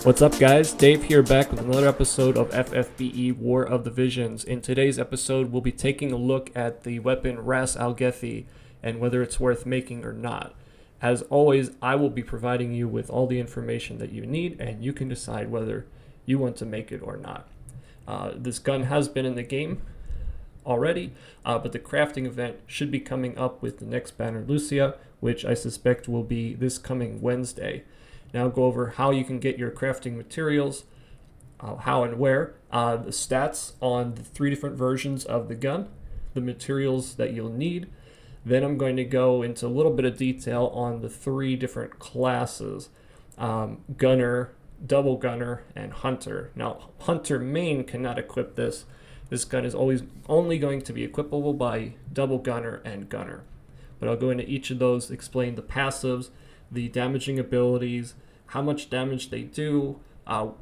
What's up, guys? Dave here, back with another episode of FFBE War of the Visions. In today's episode, we'll be taking a look at the weapon Ras Algethi and whether it's worth making or not. As always, I will be providing you with all the information that you need, and you can decide whether you want to make it or not. This gun has been in the game already, but the crafting event should be coming up with the next banner, Lucia, which I suspect will be this coming Wednesday. Now go over how you can get your crafting materials, how and where, the stats on the 3 different versions of the gun, the materials that you'll need. Then I'm going to go into a little bit of detail on the 3 different classes, Gunner, Double Gunner, and Hunter. Now, Hunter main cannot equip this. This gun is only going to be equipable by Double Gunner and Gunner. But I'll go into each of those, explain the passives, the damaging abilities, how much damage they do,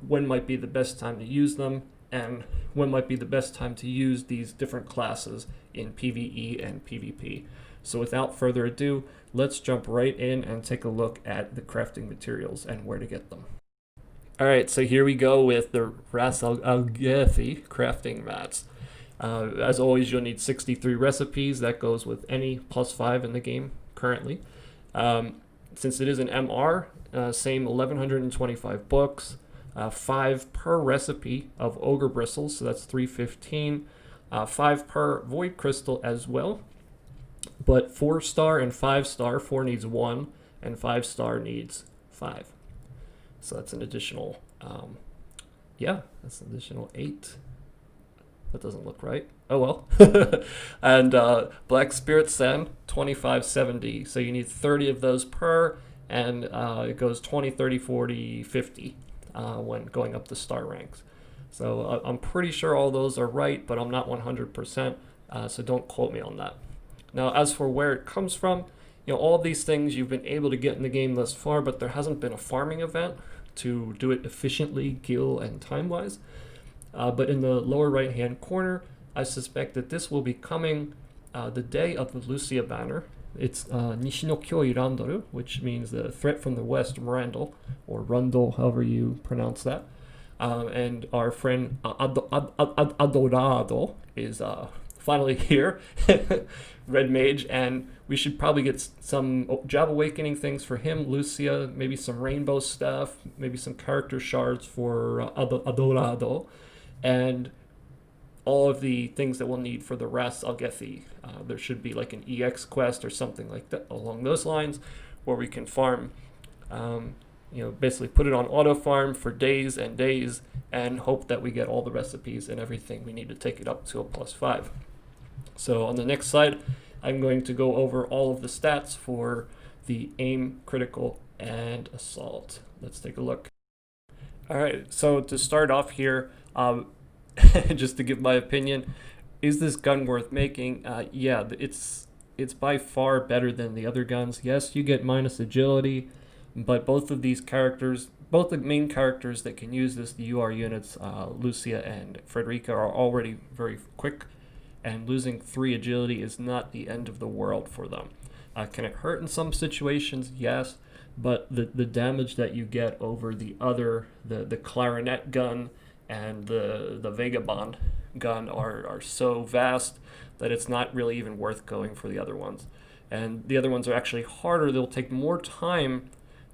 when might be the best time to use them, and when might be the best time to use these different classes in PvE and PvP. So without further ado, let's jump right in and take a look at the crafting materials and where to get them. Alright, so here we go with the Ras Algethi crafting mats. As always, you'll need 63 recipes. That goes with any +5 in the game currently. Since it is an MR, same 1125 books, 5 per recipe of ogre bristles, so that's 315, 5 per void crystal as well, but 4-star and 5-star, 4 needs 1 and 5-star needs 5, so that's an additional that's an additional 8. That doesn't look right. Oh well. And Black Spirit Sand, 2570. So you need 30 of those per, and it goes 20, 30, 40, 50 when going up the star ranks. So I'm pretty sure all those are right, but I'm not 100%, so don't quote me on that. Now, as for where it comes from, all these things you've been able to get in the game thus far, but there hasn't been a farming event to do it efficiently, gil, and time-wise. But in the lower right-hand corner, I suspect that this will be coming the day of the Lucia banner. It's Nishi no Kyoi Randoru, which means the threat from the west, Randall, or Rundle, however you pronounce that. And our friend Adorado is finally here, Red Mage, and we should probably get some Job Awakening things for him, Lucia, maybe some rainbow stuff, maybe some character shards for Adorado, and all of the things that we'll need for the Ras Algethi. There should be like an EX quest or something like that along those lines, where we can farm, basically put it on auto farm for days and days and hope that we get all the recipes and everything we need to take it up to a +5. So on the next slide, I'm going to go over all of the stats for the aim, critical, and assault. Let's take a look. All right, so to start off here, just to give my opinion, is this gun worth making? Yeah, it's by far better than the other guns. Yes, you get minus agility, but both of these characters, both the main characters that can use this, the UR units, Lucia and Frederica, are already very quick, and losing 3 agility is not the end of the world for them. Can it hurt in some situations? Yes, but the damage that you get over the other, the clarinet gun and the Vagabond gun are so vast that it's not really even worth going for the other ones. And the other ones are actually harder. They'll take more time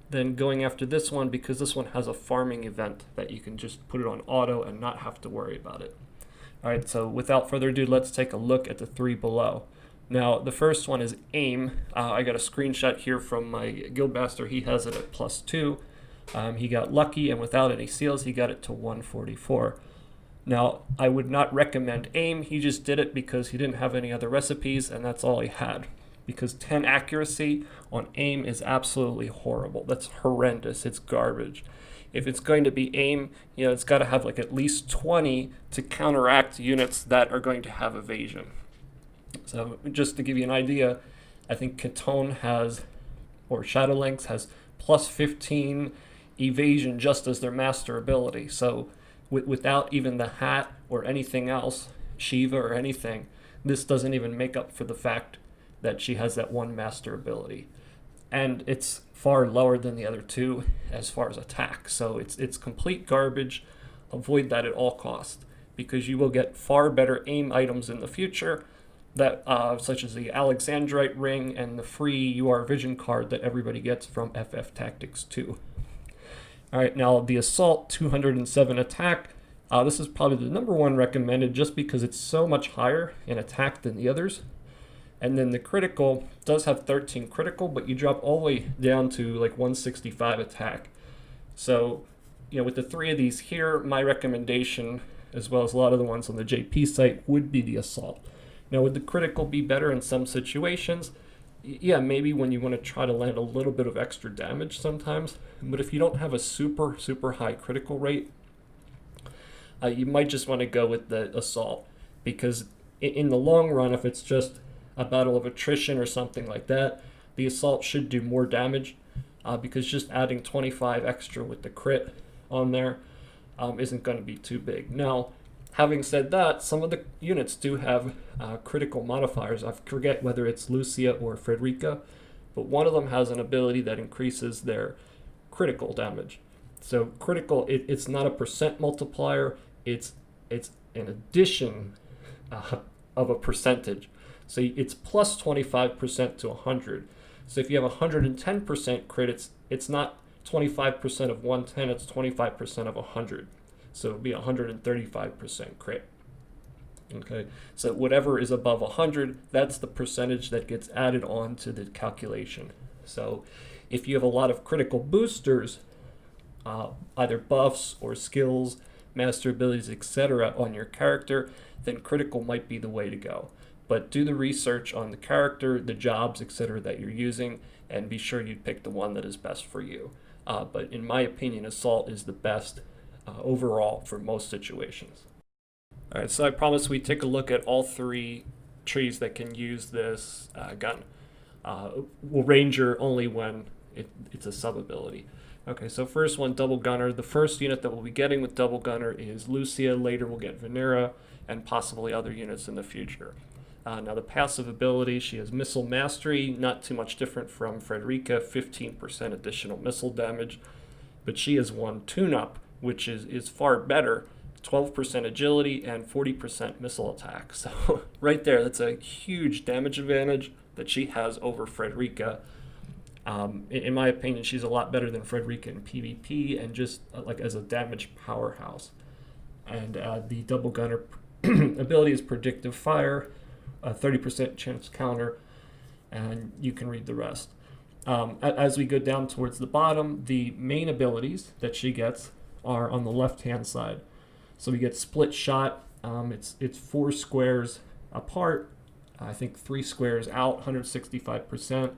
than going after this one, because this one has a farming event that you can just put it on auto and not have to worry about it. Alright, so without further ado, let's take a look at the 3 below. Now, the first one is aim. I got a screenshot here from my Guildmaster. He has it at +2. He got lucky, and without any seals, he got it to 144. Now, I would not recommend aim. He just did it because he didn't have any other recipes, and that's all he had. Because 10 accuracy on aim is absolutely horrible. That's horrendous. It's garbage. If it's going to be aim, it's got to have like at least 20 to counteract units that are going to have evasion. So just to give you an idea, I think Ketone has, or Shadowlynx has, +15 evasion just as their master ability. So without even the hat or anything else, Shiva or anything, this doesn't even make up for the fact that she has that one master ability. And it's far lower than the other two as far as attack. So it's complete garbage. Avoid that at all costs, because you will get far better aim items in the future, that such as the Alexandrite ring and the free UR Vision card that everybody gets from FF Tactics 2. All right, now the Assault 207 attack. This is probably the number one recommended just because it's so much higher in attack than the others. And then the critical does have 13 critical, but you drop all the way down to like 165 attack. So, with the three of these here, my recommendation, as well as a lot of the ones on the JP site, would be the Assault. Now, would the critical be better in some situations? Yeah, maybe when you want to try to land a little bit of extra damage sometimes. But if you don't have a super, super high critical rate, you might just want to go with the Assault, because in the long run, if it's just a battle of attrition or something like that, the Assault should do more damage, because just adding 25 extra with the crit on there isn't going to be too big. Now, having said that, some of the units do have critical modifiers. I forget whether it's Lucia or Frederica, but one of them has an ability that increases their critical damage. So critical, it's not a percent multiplier, it's an addition of a percentage. So it's plus 25% to 100. So if you have 110% crit, it's not 25% of 110, it's 25% of 100. So it would be 135% crit. Okay, so whatever is above 100, that's the percentage that gets added on to the calculation. So if you have a lot of critical boosters, either buffs or skills, master abilities, etc. on your character, then critical might be the way to go. But do the research on the character, the jobs, etc. that you're using, and be sure you pick the one that is best for you. But in my opinion, Assault is the best overall for most situations. All right, so I promise we take a look at all three trees that can use this gun. We'll Ranger only when it's a sub-ability. Okay, so first one, Double Gunner. The first unit that we'll be getting with Double Gunner is Lucia. Later we'll get Venera and possibly other units in the future. Now the passive ability, she has Missile Mastery, not too much different from Frederica, 15% additional missile damage, but she has one tune-up, which is far better, 12% agility and 40% missile attack. So right there, that's a huge damage advantage that she has over Frederica. In my opinion, she's a lot better than Frederica in PvP and just like as a damage powerhouse. And the Double Gunner ability is Predictive Fire, a 30% chance counter, and you can read the rest. As we go down towards the bottom, the main abilities that she gets are on the left-hand side. So we get Split Shot. It's 4 squares apart, I think 3 squares out, 165%.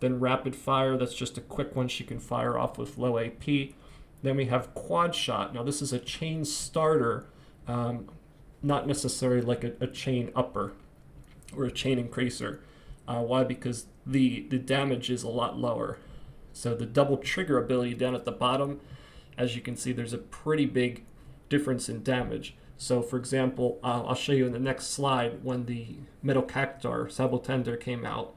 Then Rapid Fire, that's just a quick one she can fire off with low AP. Then we have Quad Shot. Now this is a chain starter, not necessarily like a chain upper or a chain increaser. Why? Because the damage is a lot lower. So the double trigger ability down at the bottom, as you can see, there's a pretty big difference in damage. So for example, I'll show you in the next slide, when the Metal Cactar Sabotender came out,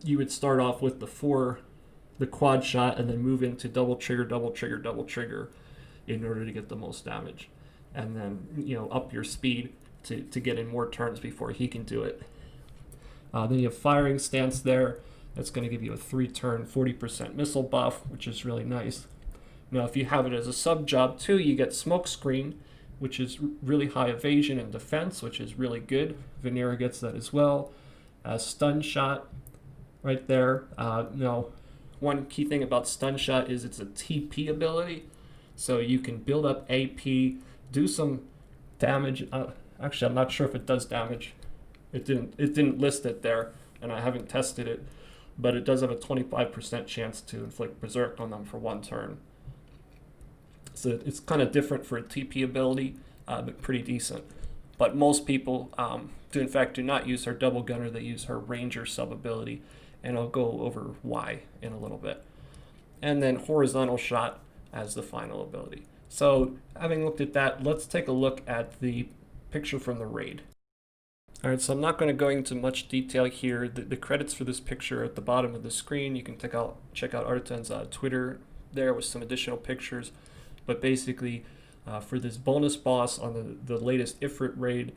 you would start off with the quad shot and then move into double trigger, double trigger, double trigger in order to get the most damage. And then, up your speed to get in more turns before he can do it. Then you have Firing Stance there. That's going to give you a 3-turn 40% missile buff, which is really nice. Now, if you have it as a sub-job too, you get Smoke Screen, which is really high evasion and defense, which is really good. Venera gets that as well. Stun Shot right there. Now, one key thing about Stun Shot is it's a TP ability, so you can build up AP, do some damage. Actually, I'm not sure if it does damage. It didn't list it there, and I haven't tested it, but it does have a 25% chance to inflict Berserk on them for 1 turn. So it's kind of different for a TP ability, but pretty decent. But most people do not use her Double Gunner. They use her Ranger sub-ability, and I'll go over why in a little bit. And then Horizontal Shot as the final ability. So having looked at that, let's take a look at the picture from the raid. All right, so I'm not going to go into much detail here. The credits for this picture are at the bottom of the screen. You can check out Arten's Twitter there with some additional pictures. But basically, for this bonus boss on the latest Ifrit raid,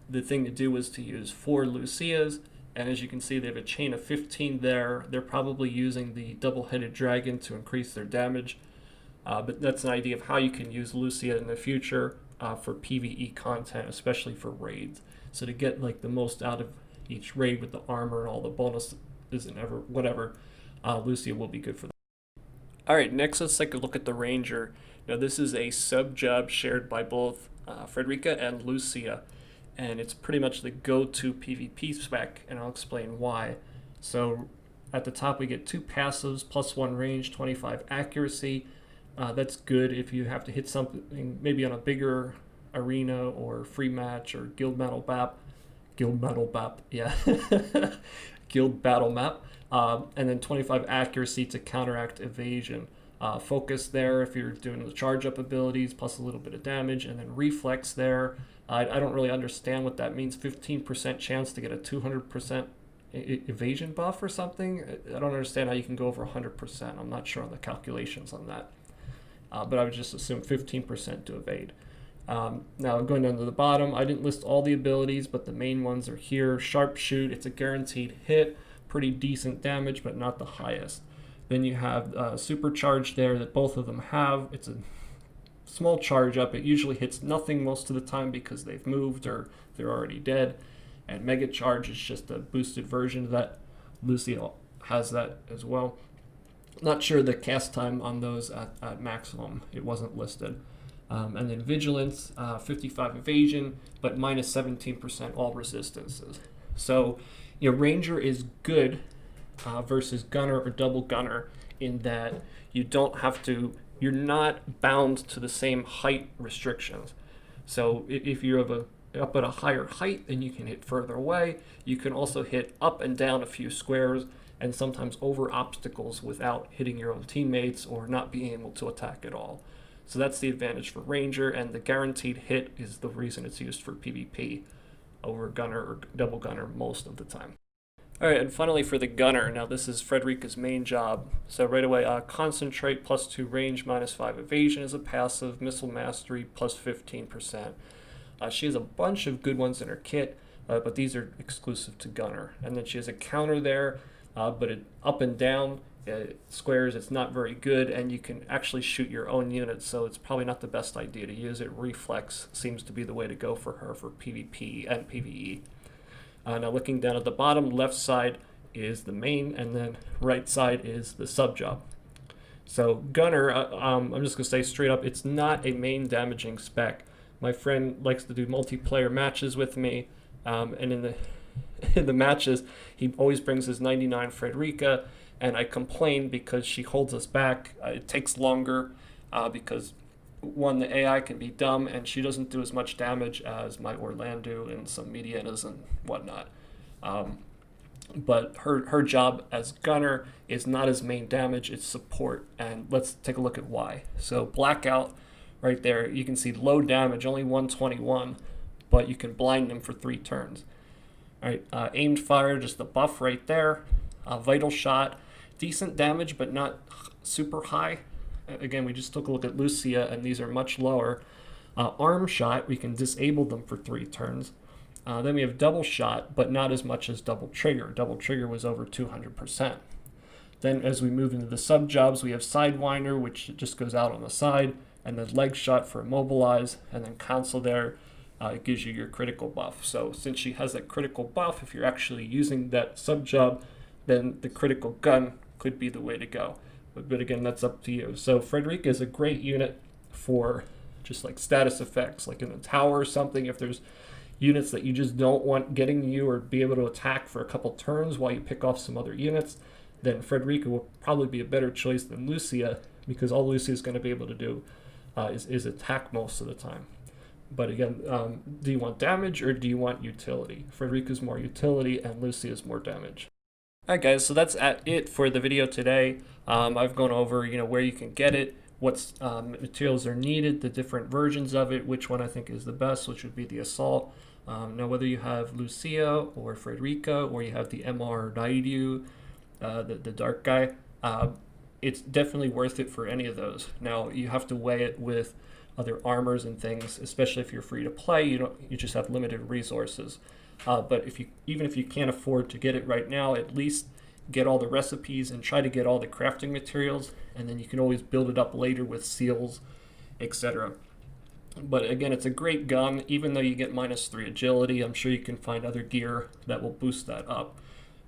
the thing to do was to use 4 Lucias, and as you can see, they have a chain of 15 there. They're probably using the double-headed dragon to increase their damage, but that's an idea of how you can use Lucia in the future for PvE content, especially for raids. So to get like the most out of each raid with the armor and all the bonuses and whatever, Lucia will be good for that. All right, next let's take a look at the Ranger. Now this is a sub job shared by both Frederica and Lucia, and it's pretty much the go-to PvP spec, and I'll explain why. So at the top we get 2 passives, +1 range, 25 accuracy. That's good if you have to hit something maybe on a bigger arena or free match or guild battle map, yeah, guild battle map, and then 25 accuracy to counteract evasion. Focus there if you're doing the charge up abilities plus a little bit of damage, and then reflex there. I don't really understand what that means. 15% chance to get a 200% evasion buff or something. I don't understand how you can go over 100%. I'm not sure on the calculations on that, but I would just assume 15% to evade. Now going down to the bottom, I didn't list all the abilities, but the main ones are here. Sharpshoot, it's a guaranteed hit, pretty decent damage, but not the highest. Then you have Supercharge there that both of them have. It's a small charge up. It usually hits nothing most of the time because they've moved or they're already dead. And Mega Charge is just a boosted version of that. Lucia has that as well. Not sure the cast time on those at maximum. It wasn't listed. And then Vigilance, 55 evasion, but minus 17% all resistances. So your Ranger is good versus Gunner or Double Gunner in that you don't have to, you're not bound to the same height restrictions. So if you're up at a higher height, then you can hit further away. You can also hit up and down a few squares and sometimes over obstacles without hitting your own teammates or not being able to attack at all. So that's the advantage for Ranger, and the guaranteed hit is the reason it's used for PvP over Gunner or Double Gunner most of the time. Alright, and finally for the Gunner, now this is Frederica's main job. So right away, Concentrate +2 range, -5 evasion is a passive, Missile Mastery +15%. She has a bunch of good ones in her kit, but these are exclusive to Gunner. And then she has a counter there, but up and down squares, it's not very good, and you can actually shoot your own units, so it's probably not the best idea to use it. Reflex seems to be the way to go for her for PvP and PvE. Now looking down at the bottom, left side is the main, and then right side is the sub job. So Gunner, I'm just going to say straight up, it's not a main damaging spec. My friend likes to do multiplayer matches with me, and in the matches, he always brings his 99 Frederica, and I complain because she holds us back. It takes longer because, one, the AI can be dumb, and she doesn't do as much damage as my Orlando and some Medianas and whatnot. But her job as Gunner is not as main damage, it's support, and let's take a look at why. So Blackout, right there, you can see low damage, only 121, but you can blind them for 3 turns. All right, Aimed Fire, just the buff right there. Vital Shot, decent damage, but not super high. Again, we just took a look at Lucia, and these are much lower. Arm Shot, we can disable them for 3 turns. Then we have Double Shot, but not as much as Double Trigger. Double Trigger was over 200%. Then as we move into the sub-jobs, we have Sidewinder, which just goes out on the side, and then Leg Shot for Immobilize, and then Console there. It gives you your critical buff. So since she has that critical buff, if you're actually using that sub-job, then the critical gun could be the way to go. But again, that's up to you. So Frederica is a great unit for just like status effects, like in a tower or something. If there's units that you just don't want getting you or be able to attack for a couple turns while you pick off some other units, then Frederica will probably be a better choice than Lucia, because all Lucia is going to be able to do is attack most of the time. But again, do you want damage or do you want utility? Frederica's more utility and Lucia's more damage. Alright guys, so that's it for the video today. I've gone over where you can get it, what materials are needed, the different versions of it, which one I think is the best, which would be the Assault. Now, whether you have Lucia or Frederica, or you have the MR Daidu, the dark guy, it's definitely worth it for any of those. Now, you have to weigh it with other armors and things, especially if you're free to play. You just have limited resources. But even if you can't afford to get it right now, at least get all the recipes and try to get all the crafting materials, and then you can always build it up later with seals, etc. But again, it's a great gun. Even though you get -3 agility, I'm sure you can find other gear that will boost that up.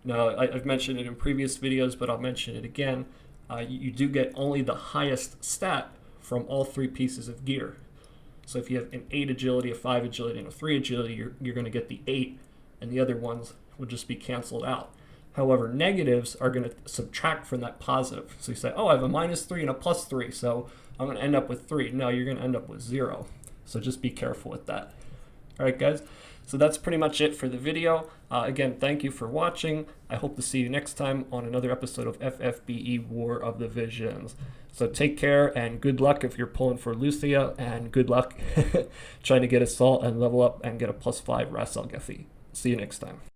Now, I've mentioned it in previous videos, but I'll mention it again. You do get only the highest stat from all 3 pieces of gear. So if you have an 8 agility, a 5 agility, and a 3 agility, you're going to get the 8, and the other ones will just be canceled out. However, negatives are going to subtract from that positive. So you say, oh, I have a -3 and a +3, so I'm going to end up with 3. No, you're going to end up with 0. So just be careful with that. All right, guys. So that's pretty much it for the video. Again, thank you for watching. I hope to see you next time on another episode of FFBE War of the Visions. So take care and good luck if you're pulling for Lucia, and good luck trying to get Assault and level up and get a +5 Ras Algethi. See you next time.